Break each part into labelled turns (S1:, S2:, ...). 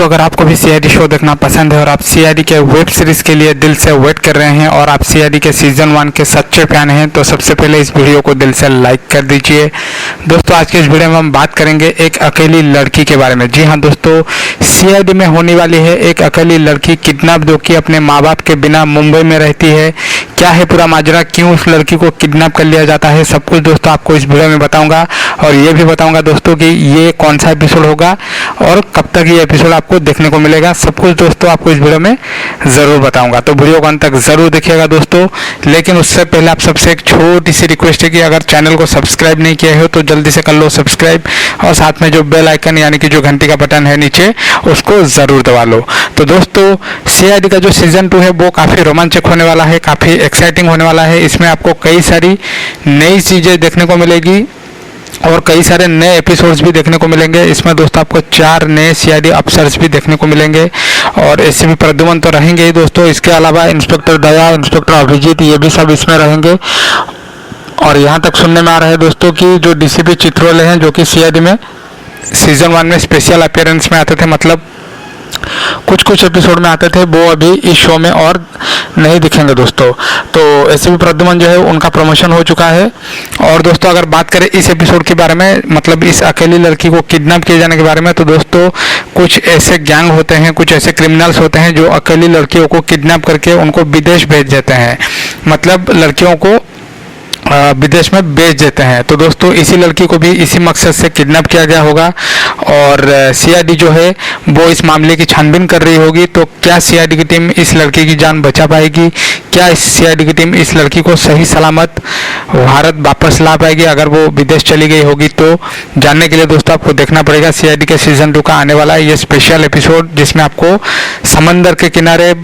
S1: दोस्तों अगर आपको भी सीआईडी शो देखना पसंद है और आप सीआईडी के वेब सीरीज़ के लिए दिल से वेट कर रहे हैं और आप सीआईडी के सीज़न 1 के सच्चे फैन हैं तो सबसे पहले इस वीडियो को दिल से लाइक कर दीजिए। दोस्तों आज के इस वीडियो में हम बात करेंगे एक अकेली लड़की के बारे में। जी हाँ दोस्तों, सीआईडी में होने वाली है एक अकेली लड़की किडनैप जो कि अपने माँ बाप के बिना मुंबई में रहती है। क्या है पूरा माजरा, क्यों उस लड़की को किडनैप कर लिया जाता है, सब कुछ दोस्तों आपको इस वीडियो में बताऊँगा। और ये भी बताऊँगा दोस्तों कि ये कौन सा एपिसोड होगा और कब तक ये एपिसोड आपको देखने को मिलेगा, सब कुछ दोस्तों आपको इस वीडियो में ज़रूर बताऊंगा। तो वीडियो को अंत तक ज़रूर देखिएगा दोस्तों। लेकिन उससे पहले आप सबसे एक छोटी सी रिक्वेस्ट है कि अगर चैनल को सब्सक्राइब नहीं किया हो तो जल्दी से कर लो सब्सक्राइब और साथ में जो बेल आइकन यानी कि जो घंटी का बटन है नीचे उसको ज़रूर दबा लो। तो दोस्तों सीआईडी का जो सीज़न 2 है वो काफ़ी रोमांचक होने वाला है, काफ़ी एक्साइटिंग होने वाला है। इसमें आपको कई सारी नई चीज़ें देखने को मिलेगी और कई सारे नए एपिसोड्स भी देखने को मिलेंगे। इसमें दोस्तों आपको 4 नए सीआईडी अफसर्स भी देखने को मिलेंगे और एसीपी प्रद्युमन तो रहेंगे ही दोस्तों। इसके अलावा इंस्पेक्टर दया, इंस्पेक्टर अभिजीत, ये भी सब इसमें रहेंगे। और यहाँ तक सुनने में आ रहा है दोस्तों कि जो डीसीपी चित्रोले हैं जो कि सीआईडी में सीज़न 1 में स्पेशल अपीयरेंस में आते थे, मतलब कुछ एपिसोड में आते थे, वो अभी इस शो में और नहीं दिखेंगे दोस्तों। तो एसीपी प्रद्युमन जो है उनका प्रमोशन हो चुका है। और दोस्तों अगर बात करें इस एपिसोड के बारे में, मतलब इस अकेली लड़की को किडनैप किए जाने के बारे में, तो दोस्तों कुछ ऐसे गैंग होते हैं, कुछ ऐसे क्रिमिनल्स होते हैं जो अकेली लड़कियों को किडनैप करके उनको विदेश भेज देते हैं, मतलब लड़कियों को विदेश में बेच देते हैं। तो दोस्तों इसी लड़की को भी इसी मकसद से किडनैप किया गया होगा और सीआईडी जो है वो इस मामले की छानबीन कर रही होगी। तो क्या सीआईडी की टीम इस लड़की की जान बचा पाएगी, क्या इस सीआईडी की टीम इस लड़की को सही सलामत भारत वापस ला पाएगी अगर वो विदेश चली गई होगी? तो जानने के लिए दोस्तों आपको देखना पड़ेगा सीआईडी के सीज़न 2 का आने वाला है ये स्पेशल एपिसोड, जिसमें आपको समंदर के किनारे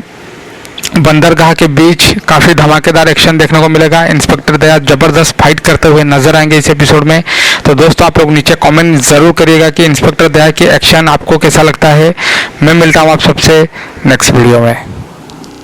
S1: बंदरगाह के बीच काफ़ी धमाकेदार एक्शन देखने को मिलेगा। इंस्पेक्टर दया ज़बरदस्त फाइट करते हुए नजर आएंगे इस एपिसोड में। तो दोस्तों आप लोग नीचे कमेंट ज़रूर करिएगा कि इंस्पेक्टर दया की एक्शन आपको कैसा लगता है। मैं मिलता हूँ आप सबसे नेक्स्ट वीडियो में।